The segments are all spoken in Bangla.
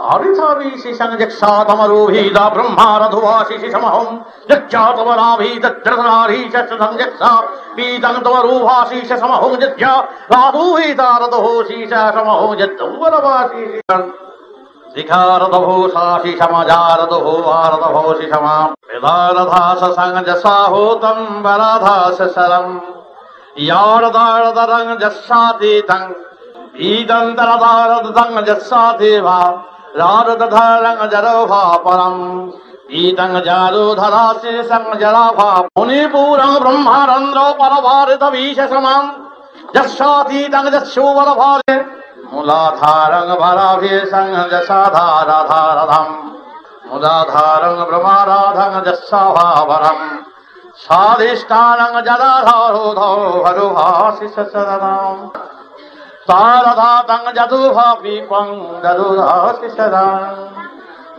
हरिषाभिषिषं यक्षातमरूभीदा ब्रह्मारधुवाशिषमहं यक्षातमराभीतद्रतनारीशं यक्षा पीतं तमरूभाशिषमहं यज्ञा राधुहितारदोषीषमहं यद्दौवरवाशिषं शिखारदभूषाशिषमजारदो वारदभूषिषमां विदारधाससंजसाहोतं वराधाससरं यारदारदरं जस्सातीतं ईदन्तरदारदं जस्सादेवा रारदधरं जरोभा परं ईदं जारुधराशेषं जराभा मुनिपुरं ब्रह्मानन्दो परभारतवीशसमं जस्सातीतं जस्सुवरभारे मूलाधारं भराभीषं जसाधारधारधं मूलाधारं ब्रह्माराधं जस्साभावरं स्वाधिष्ठानं जराधारोधो हरुभाशिषचरणम् तारधातं जदुभापीपं ददुधाशिषदां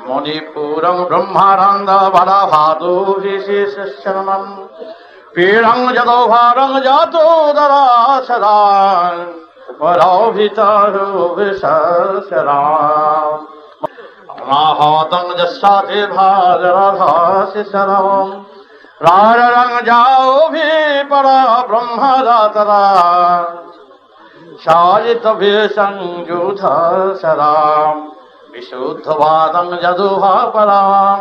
मुनिपुरं ब्रह्मानन्द बलभादुविशेषशरणं पीडं जदोभारं जतोदराशदां वरौभितरो विशशरां अनाहतं जस्साते भाजराधाशिषरं राररं जाओभि परा ब्रह्मदातरा शालितभेषंयुधसरां विशुद्धवादं जदुभापरां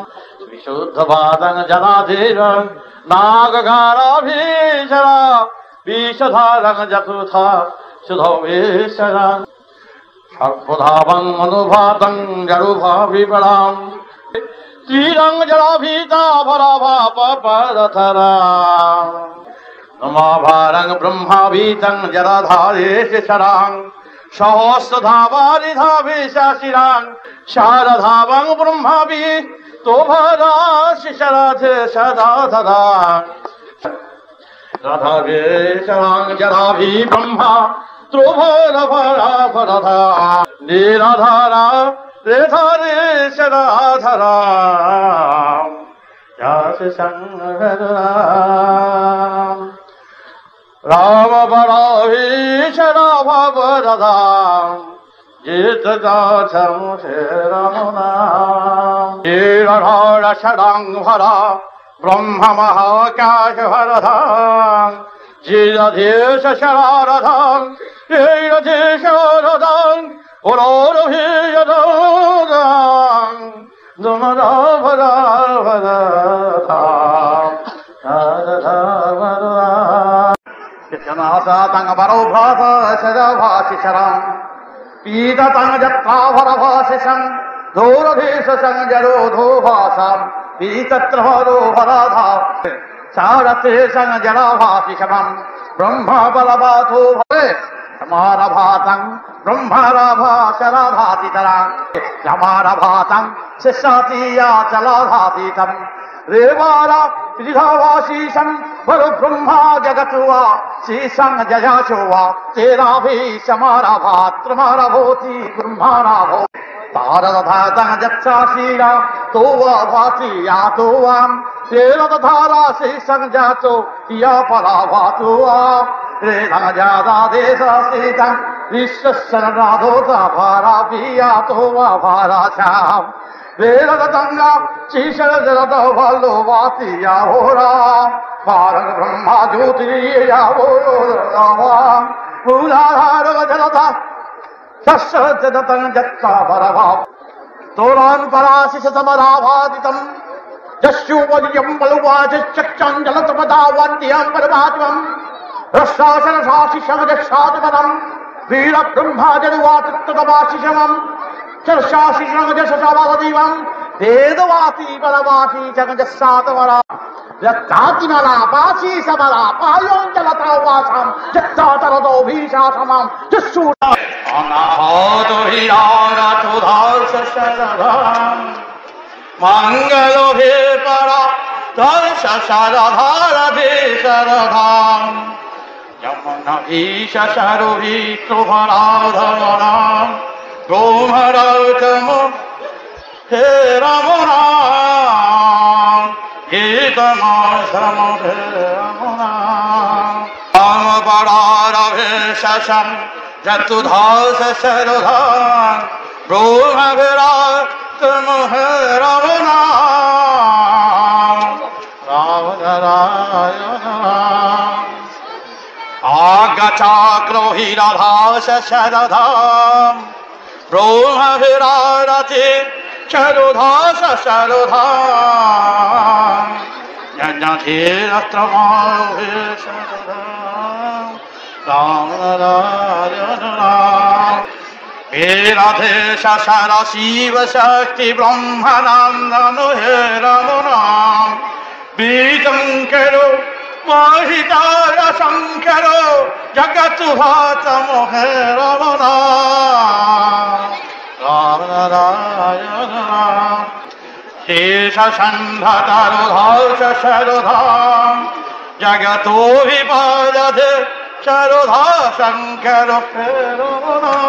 विशुद्धवादं जनाधीरं नागगाराभीषरा विषधारं जतुथा सुधौभीषरं सर्वधावं अनुभातं जरुभाविपरां तीरं जलाभीता भराभापरथरां नमाभारं ब्रह्माभीतं जराधारेशरां सहस्रधावारिधाभिशाशिरां शारधावं ब्रह्माभि तोभराशिशराधे सदाधरां राधावेशरां जराभि ब्रह्मा त्रोभरभराभरधा निराधारा रेधारेशराधरां याशिसंहरां राम बराभीषणा भवरधां जितदासं श्रीरमुनां शीरधारषडां भरा ब्रह्ममहाकाशभरधां जिरधेशशरारधां शीरधेशरधां पुरोरभीयदां दुमराभराभरधां जनातं वरोभास शरभाशिशरं पीततं जत्ताभरभाशिषं धूरधीशं जरोधोभासं पीतत्रहरो भराधा शारतेशं जराभाशिषमं ब्रह्मबलवाथो भवे समारभातं ब्रह्मराभाशराधातितरां समारभातं शिष्यातीया चलाधातीतं रेवारा त्रिधावाशीशं वरुब्रह्मा जगत्वा शीशं जजाचो वा तेराभि समाराभात्रमारभोति ब्रह्माराभो तारदधातं जत्साशीरा तो वा भाति यातो वां तेरदधारा शीशं जातो या पराभातो वा रेधं जादादेशासीतं विश्वशरणाधोता भाराभियातो वा भाराशाम् वेदतंगा शीशर जरद भलो वाति याहोरा भारत ब्रह्मा ज्योतिर्या भोरा पूजाधार जलता सस्यजतं जत्ता भरभाव तोरान पराशिष समराभादितं जस्युवज्यं बलुवाच चक्षं जलतपदावन्त्यं परमात्मं रसासन साशिषं जक्षातपदं वीर ब्रह्मा जनुवातत्तवाशिषमं चर्षाशिषं जशशावादीवं वेदवासी बलवासी जगजस्सातवरा यत्तातिमलापासी समलापायों जलतावासं यत्तातरदो भीषासमं जस्सूता अनाहतो हिरारचुधार्षशरधां मंगलो हे परा धर्षशरधारधेशरधां यमुनाभीषशरुभित्रुभराधमनां गोमरतमो हे रमणां गीतमाश्रमो हे रमणां रामपरारभेशं जतुधासशरधां ब्रह्म विराट मोहे राम नाम राम नारायण राम आगचाग्रोही राधा शरधाम ब्रह्म विराटे शरुधा शरुधाम जन्नतीरत्रमारोहे शरुधाम राम नारायण राम हे राधे शर शिव शक्ति ब्रह्मानंदन हे राम नाम बीजंकरो महिताय शंकर जगत भात मोहे राम नाम राम नारायण राम शेष संधतारुधाश शरुधाम जगतो विपादे शरुधा शंकर हे राम नाम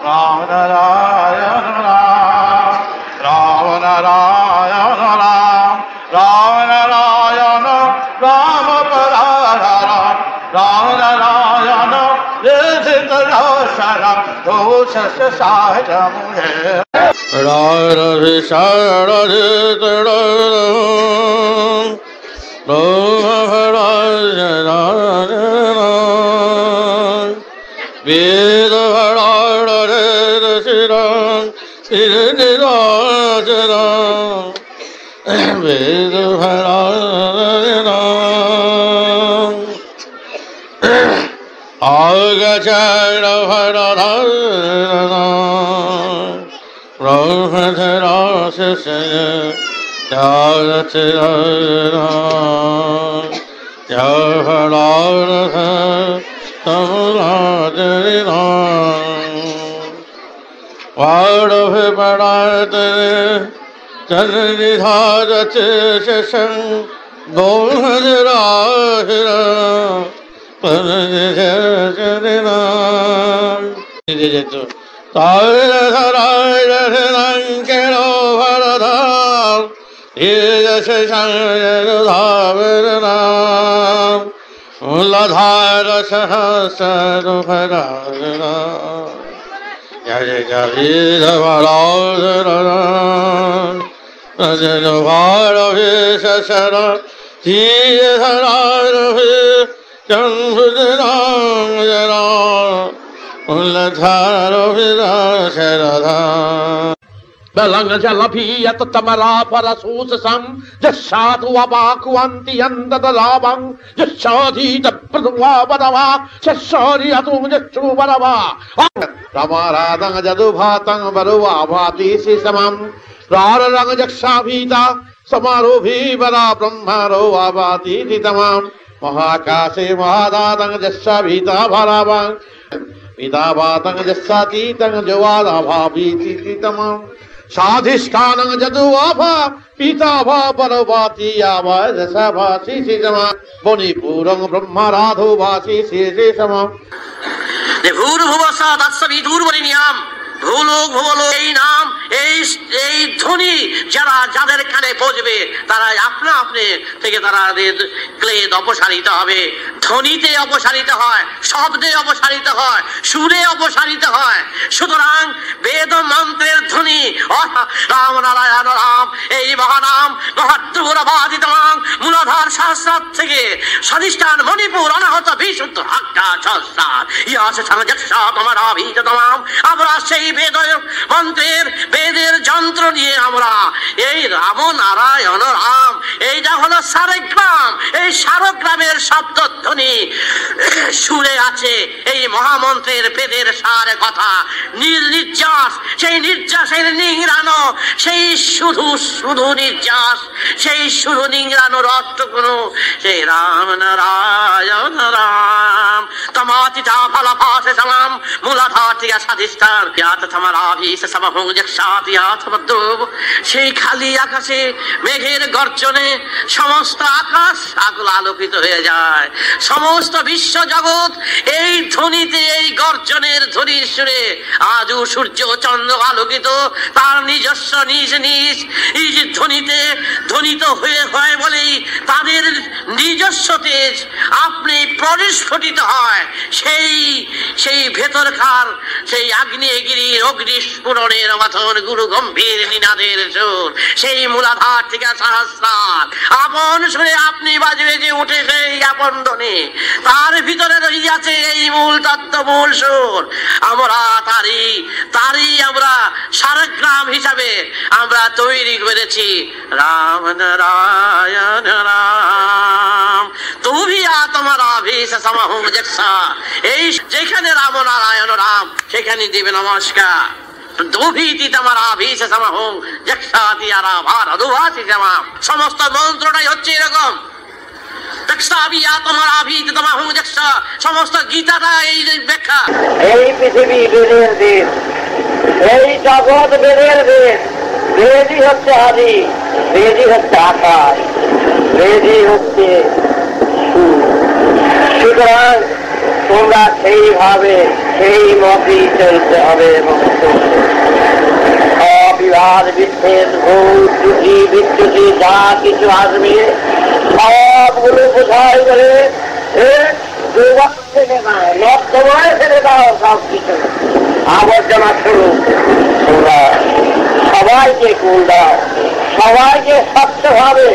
राम नारायण राम राम नारायण राम राम नारायण राम पराराम राम नारायण शरण दोष सारम है राधे वेद वेद आगचर मूलाधार सहस्र जय जय sir Belang jalapi at tamara para susam, jasadu abakuanti anda dalabang, jasadi the Pradua Badava, Sasori atum Jatru Badava, Ramaradang Jadubhatang Barua Bhati Sisamam, Rarang Jakshavita, Samarovi Bara Brahmaro Abati Titamam, Mahakase Mahadang Jashavita Bharavang, Vidavatang Jasati Tang Javada Bhavi Titamam. Sadhiskanang Jaduava, Pitava Paravati Yava, Jasava Sisama, Bonipurang Brahmaradho Vasi Sisama. The Vuruvasa, that's the Vidurvaniam. ভুলুক ভুলুক এই নাম এই ধ্বনি যারা যাদের কানে পৌঁছবে তারা আপনা আপনি থেকে তারা ক্লেদ অপসারিত হবে। ধ্বনিতে অপসারিত হয়, শব্দে অপসারিত হয়, সুরে অপসারিত হয়। সুতরাং বেদ মন্ত্রের ধ্বনি রাম নারায়ণ রাম এই মহানাম মহাত্মুরবাদিত মূলাধার শাস্ত্র থেকে স্বাধিষ্ঠান মণিপুর অনাহত বিশুদ্ধ আজ্ঞা সহস্রার ইয়াসে সংযৎসাপ আমার আভিতমাম। আমরা সেই বেদ মন্ত্রের বেদের যন্ত্র নিয়ে আমরা এই রাম নারায়ণ রাম এইটা হলো সারেগ্রাম। এই সারগ্রামের শব্দধ্বনি সুরে আছে এই মহামন্ত্রের বেদের সার কথা। নির্যাস সেই নির্যাসের নিংড়ানো, সেই শুধু শুধু নির্যাস, সেই শুধু নিংড়ানোর অর্থ কোনো সেই রাম নারায়ণ রাম তমাতিতা ফলাফাসে সালাম মূলাধার থেকে স্বাধিষ্ঠান সেই খালি আকাশে মেঘের গর্জনে সমস্ত আকাশ আগুল আলোকিত হয়ে যায়। সমস্ত বিশ্ব জগৎ এই ধ্বনিতে, এই গর্জনের ধ্বনির সুরে আজও সূর্য চন্দ্র আলোকিত তার নিজস্ব নিজ নিজ এই যে ধ্বনিতে ধ্বনিত হয়ে হয় বলেই তাদের নিজস্ব তেজ আপনি পরিস্ফুটিত হয়। সেই ভেতরকার সেই আগ্নেয়গিরির অগ্নিস্ফুরণের মতন গুরু গম্ভীর নিনাদের সুর, সেই মূলাধার থেকে সহস্রার আপন সুরে আপনি বাজে বেজে উঠে সেই আপন ধ্বনি, তার ভিতরে রহিয়াছে এই মূল তত্ত্ব, মূল সুর। আমরা তারই আমরা সারগ্রাম হিসাবে আমরা তৈরি করেছি রাম নারায়ণ রাম তুভিয়া তোমারা ভীষ সমহং জেক্সা। এই যেখানে রাম নারায়ণ রাম সেখানে দিবে নমস্কার। দুভীতি তোমারা ভীষ সমহং জেক্সা দিয়ারা ভার দুভাসি জামাম। সমস্ত মন্ত্রটাই হচ্ছে এরকম। সমস্ত গীতাটা এই ব্যাখ্যা। এই পৃথিবী বেদের দেশ, এই জগৎ বেদের দেশ। বেদই হচ্ছে আদি, বেদই হচ্ছে আকাশ, বেদই হচ্ছে সুতরাং তোমরা সেইভাবে সেই মতেই চলতে হবে এবং অবিবাদ বিচ্ছেদ ভুল ত্রুটি বিচ্যুতি যা কিছু আসবে সবগুলো বোঝাই করে নর্দমায় ফেলে দাও। সব কিছু আবর্জনা শুরু, তোমরা সবাইকে কুল দাও, সবাইকে স্বচ্ছভাবে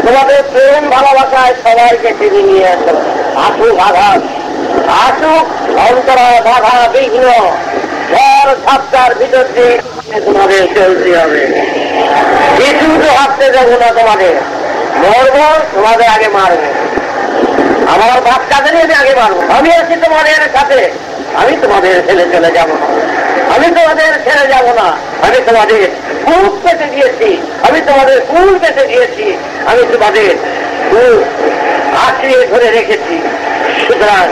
তোমাদের প্রেম ভালোবাসায় সবাইকে টেনে নিয়ে আসো। আসুক আঘাত, আসুক অন্তরা বাধা বিঘ্ন, ঝড় ঝাপটার ভিতর দিয়ে তোমাদের চলতে হবে। কিছু তো হাঁটতে যাবো না, তোমাদের মরবো, তোমাদের আগে মারবো, আমার বাচ্চাদের আমি আগে মারবো। আমি আছি তোমাদের সাথে, আমি তোমাদের ছেড়ে চলে যাব না, আমি তোমাদের ছেড়ে যাব না। আমি তোমাদের বুক পেতে দিয়েছি, আমি তোমাদের কুল পেতে দিয়েছি, আমি তোমাদের আঁকড়িয়ে ধরে রেখেছি। সুতরাং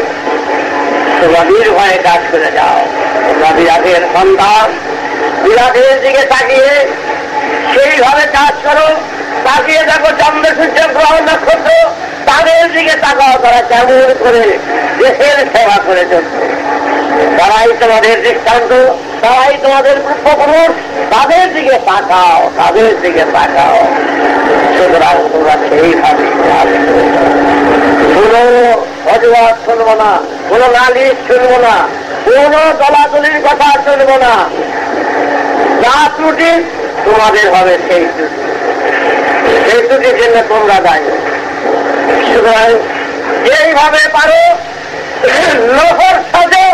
তোমরা নির্ভয়ে কাজ করে যাও। তোমরা বিরাটের সন্তান, বিরাটের দিকে তাকিয়ে সেইভাবে কাজ করো। তাকিয়ে দেখো চন্দ্র সূর্য গ্রহ নক্ষত্র, তাদের দিকে তাকাও, তারা কেমন করে দেশের সেবা করে চলছে। তারাই তোমাদের দৃষ্টান্ত, তারাই তোমাদের পূর্বপুরুষ, তাদের দিকে তাকাও, তাদের দিকে তাকাও। সুতরাং তোমরা সেইভাবে কোন অজুহাত শুনবো না, কোন নালিশ শুনবো না, কোন দলাদলির কথা শুনবো না। যা ত্রুটি তোমাদের হবে সেই ত্রুটি, সেই ত্রুটির জন্য তোমরা দায়ী। সুতরাং যেইভাবে পারো লোহর সাজো,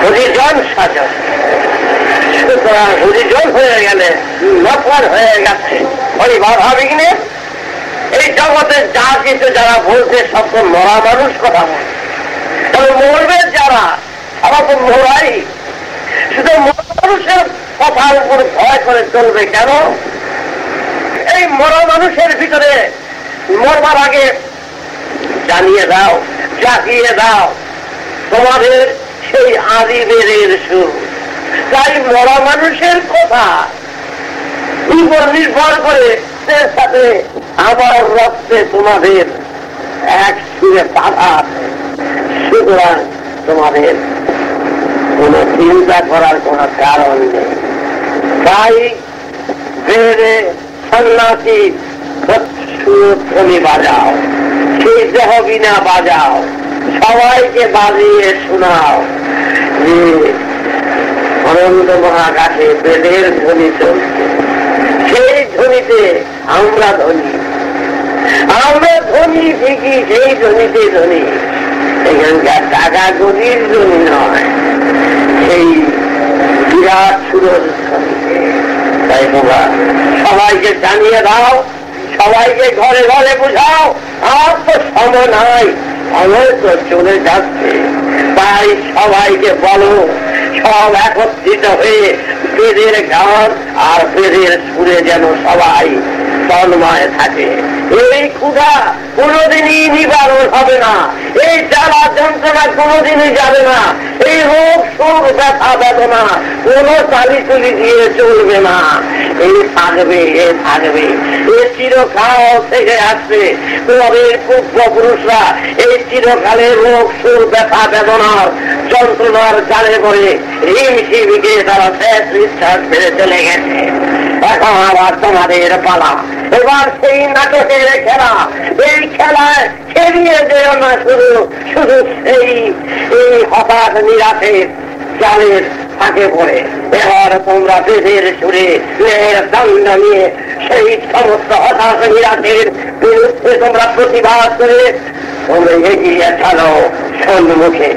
হরিজন সাজো। সুতরাং হরিজন হয়ে গেলে নফর হয়ে গেছে ওই বাধা বিঘ্নে। এই জগতের যা কিছু যারা বলছে সব তো মরা মানুষ কথা বলে, তবে মরবে যারা, আবার তো মরাই। শুধু মরা মানুষের কথার উপর ভয় করে চলবে কেন? এই মরা মানুষের ভিতরে মরবার আগে জানিয়ে দাও, জাগিয়ে দাও তোমাদের সেই আদি বেদের সুর। তাই মরা মানুষের কথা উপর নির্ভর করে সাথে আমার রক্তে তোমাদের এক সুরে বাধা আছে। সুতরাং তোমাদের কোন চিন্তা করার কোন কারণ নেই। তাই বেদে সন্ন্যাসী ধ্বনি বাজাও, সেই দেহ বিনা বাজাও, সবাইকে বাজিয়ে শোনাও যে অনন্ত মহাকাশে বেদের ধ্বনি চলছে। সেই ধ্বনিতে আমরা ধনী, আমরা ধনী ঠিকই, সেই ধ্বনিতে ধনী। এখানকার টাকা গদির ধ্বনি নয়, সেই বিরাট সুরজ ধ্বনিতে। তাই তোমরা সবাইকে জানিয়ে দাও, সবাইকে ঘরে ঘরে বুঝাও আর তো সময় নাই, সময় তো চলে যাচ্ছে। তাই সবাইকে বলো, সব একত্রিত হয়ে বেদের গান আর বেদের সুরে যেন সবাই তন্ময় থাকে। এই ক্ষুধা কোনোদিনই নিবারণ হবে না, এই জ্বালা যন্ত্রণা কোনোদিনই যাবে না, এই রোগ শোক ব্যথা বেদনা কোনো চালিচুলি দিয়ে চলবে না। এই থাকবে, এ থাকবে, এ চিরকাল থেকে আসবে। তোমাদের পূর্বপুরুষরা এই চিরকালের রোগ, সুর, ব্যথা, বেদনার, যন্ত্রণার জালে পড়ে হিমশিমকে তারা শেষ নিঃশ্বাস ফেলে চলে গেছে। এখন আবার তোমাদের পালা। এবার সেই নাটকের খেলা, এই খেলায় খেলিয়ে যেও না শুধু শুধু এই হঠাৎ নিরাশের জালের ফাঁকে পড়ে। এবার তোমরা বেদের সুরে ন্যায়ের দণ্ড নিয়ে সেই সমস্ত হতাশ নিরাশের বিরুদ্ধে তোমরা প্রতিবাদ করে তোমরা এগিয়ে চলো সম্মুখে।